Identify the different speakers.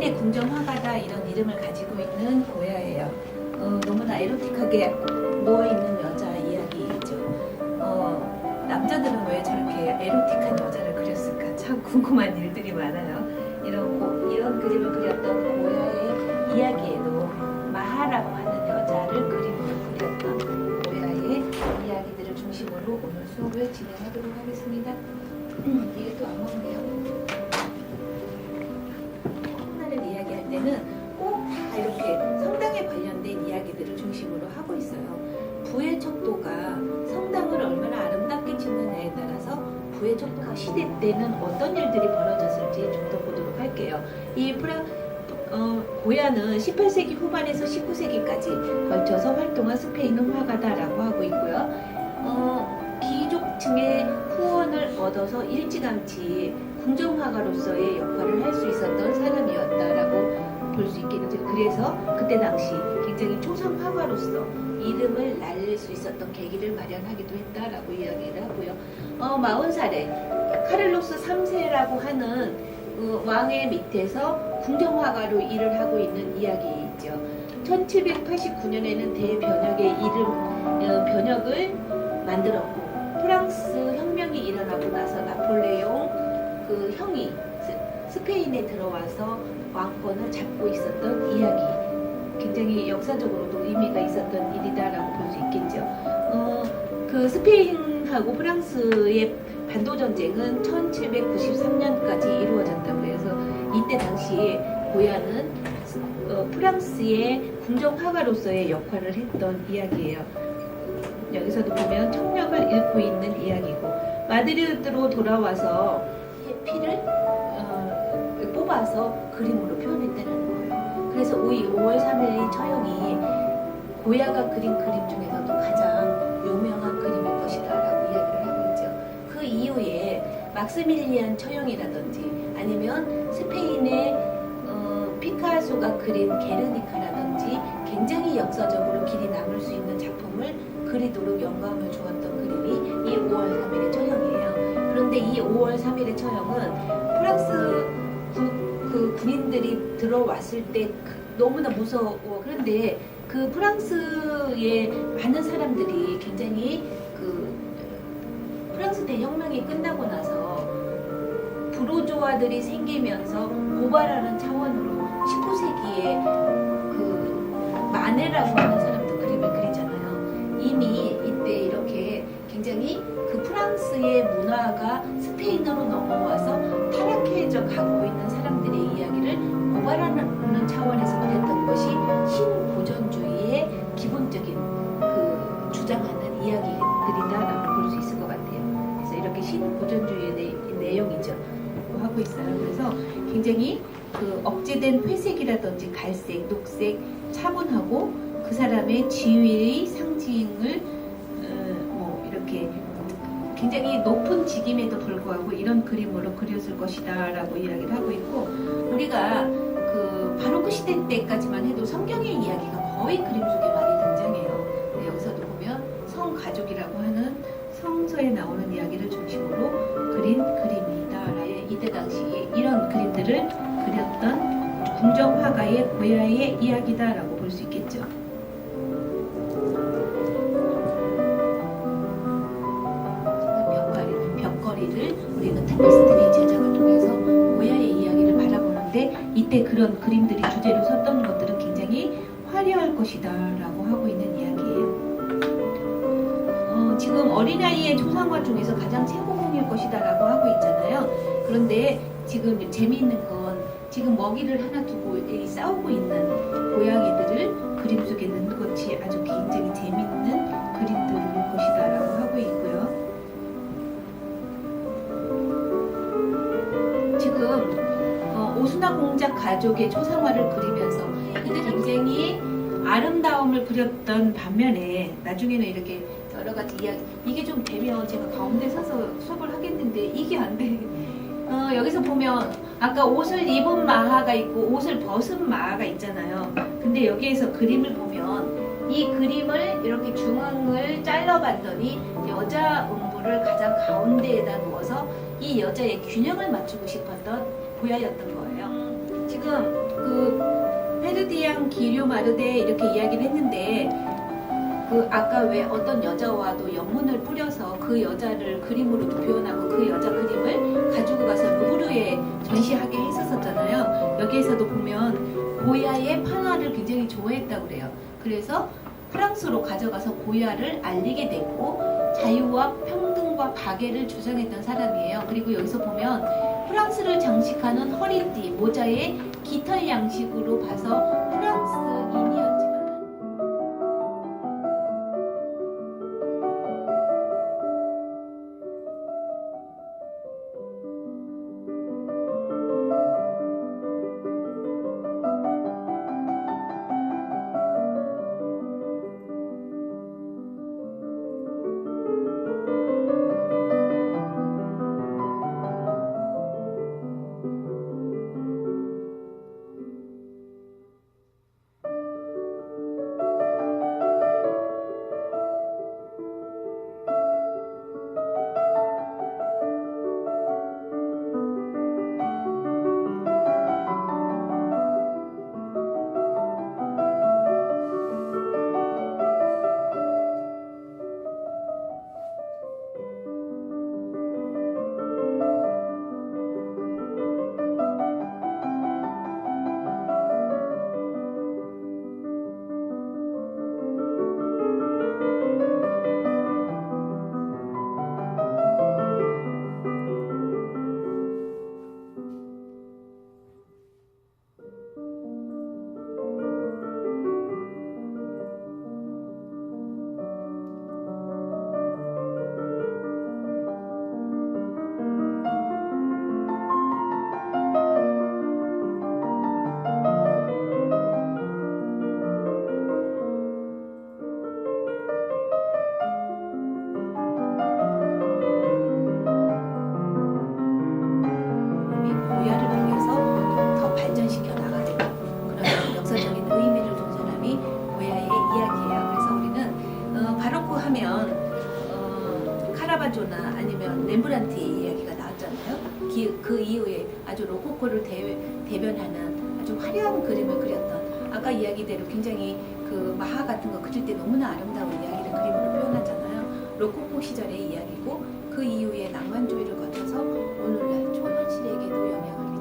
Speaker 1: 스페인의 궁정화가다 이런 이름을 가지고 있는 고야예요. 너무나 에로틱하게 누워있는 여자 이야기죠. 남자들은 왜 저렇게 에로틱한 여자를 그렸을까 참 궁금한 일들이 많아요. 이런 그림을 그렸던 고야의 이야기에도 마하라고 하는 여자를 그림으로 그렸던 고야의 이야기들을 중심으로 오늘 수업을 진행하도록 하겠습니다. 이게 또 안 먹네요. 콩나를 이야기할 때는 꼭 다 이렇게 성당에 관련된 이야기들을 중심으로 하고 있어요. 부의 척도가 성당을 얼마나 아름답게 짓느냐에 따라서 부의 척도가 시대 때는 어떤 일들이 벌어졌을지 좀 더 보도록 할게요. 이 고야는 18세기 후반에서 19세기까지 걸쳐서 활동한 스페인 화가다라고 하고 있고요. 귀족층의 후원을 얻어서 일찌감치 궁정화가로서의 역할을 할 수 있었던 사람이었다라고 볼 수 있겠죠. 그래서 그때 당시 굉장히 초상 화가로서 이름을 날릴 수 있었던 계기를 마련하기도 했다라고 이야기를 하고요. 40살에 카를로스 3세라고 하는 왕의 밑에서 궁정화가로 일을 하고 있는 이야기이죠. 1789년에는 대변혁의 변혁을 만들었고, 프랑스 혁명이 일어나고 나서 나폴레옹 그 형이 스페인에 들어와서 왕권을 잡고 있었던 이야기, 굉장히 역사적으로도 의미가 있었던 일이다라고 볼 수 있겠죠. 그 스페인하고 프랑스의 반도 전쟁은 1793년까지 이루어졌다고 해서 이때 당시에 고야는 프랑스의 궁정화가로서의 역할을 했던 이야기예요. 여기서도 보면 청력을 잃고 있는 이야기고, 마드리드로 돌아와서 피를 뽑아서 그림으로 표현했다는 거예요. 그래서 5월 3일 처형이 고야가 그린 그림 중에서도 가장 유명한 그림일 것이다 라고 이야기를 하고 있죠. 그 이후에 막스밀리안 처형이라든지 아니면 스페인의 피카소가 그린 게르니카라든지 굉장히 역사적으로 길이 남을 수 있는 작품을 그리도록 영감을 주었던 그림이 이 5월 3일의 처형이에요. 그런데 이 5월 3일의 처형은 프랑스 군인들이 들어왔을 때 너무나 무서워. 그런데 그 프랑스의 많은 사람들이 굉장히 프랑스 대혁명이 끝나고 나서 부르주아들이 생기면서 고발하는 차원으로 19세기에 마네라고 하는 사람도 그림을 그리잖아요. 이미 이때 이렇게 굉장히 프랑스의 문화가 스페인어로 넘어와서 타락해져 가고 있는 사람들의 이야기를 고발하는 차원에서 그렸던 것이 신고전주의의 기본적인 주장하는 이야기들이다라고 볼 수 있을 것 같아요. 그래서 이렇게 신고전주의의 내용이죠. 하고 있어요. 그래서 굉장히 억제된 회색이라든지 갈색, 녹색, 차분하고 그 사람의 지위의 상징을 이렇게 굉장히 높은 직임에도 불구하고 이런 그림으로 그렸을 것이다 라고 이야기를 하고 있고, 우리가 바로크 시대 때까지만 해도 성경의 이야기가 거의 그림 속에 많이 등장해요. 여기서도 보면 성가족이라고 하는 성서에 나오는 이야기를 중심으로 그린 그림이다. 이때 당시에 이런 그림들을 그렸던 궁정화가의 고야의 이야기다라고 볼 수 있겠죠. 벽걸이를 우리는 타페스트리 제작을 통해서 고야의 이야기를 바라보는데, 이때 그런 그림들이 주제로 섰던 것들은 굉장히 화려할 것이다 라고 하고 있는 이야기예요. 지금 어린아이의 초상화 중에서 가장 최고봉일 것이다 라고 하고 있잖아요. 그런데 지금 재미있는 건 지금 먹이를 하나 두고 싸우고 있는 고양이들을 그림 속에 넣는 것이 아주 굉장히 재미있는 그림들일 것이다 라고 하고 있고요. 지금 오수나 공작 가족의 초상화를 그리면서 이때 굉장히 아름다움을 그렸던 반면에 나중에는 이렇게 여러 가지 이야기, 이게 좀 되면 제가 가운데 서서 수업을 하겠는데 이게 안 돼. 여기서 보면 아까 옷을 입은 마하가 있고 옷을 벗은 마하가 있잖아요. 근데 여기에서 그림을 보면 이 그림을 이렇게 중앙을 잘라봤더니 여자 음부를 가장 가운데에다 놓아서 이 여자의 균형을 맞추고 싶었던 고야였던 거예요. 지금 그 페르디앙 기료마르데 이렇게 이야기를 했는데 그 아까 왜 어떤 여자와도 연문을 뿌려서 그 여자를 그림으로도 표현하고 그 여자 그림을 가지고 가서 루브르에 전시하게 했었잖아요. 여기에서도 보면 고야의 판화를 굉장히 좋아했다고 그래요. 그래서 프랑스로 가져가서 고야를 알리게 됐고 자유와 평등과 박애를 주장했던 사람이에요. 그리고 여기서 보면 프랑스를 장식하는 허리띠, 모자의 깃털 양식으로 봐서 프랑스인이었지만 고야를 통해서 더 발전시켜 나가는 그런 역사적인 의미를 둔 사람이 고야의 이야기예요. 그래서 우리는 바로크 하면 카라바조나 아니면 렘브란트의 이야기가 나왔잖아요. 그 이후에 아주 로코코를 대변하는 아주 화려한 그림을 그렸던 아까 이야기대로 굉장히 그 마하 같은 거 그릴 때 너무나 아름다운 이야기를 그림으로 표현하잖아요. 로코코 시절의 이야기고 그 이후에 낭만주의를 거쳐서 오늘날 초현실에게도 영향을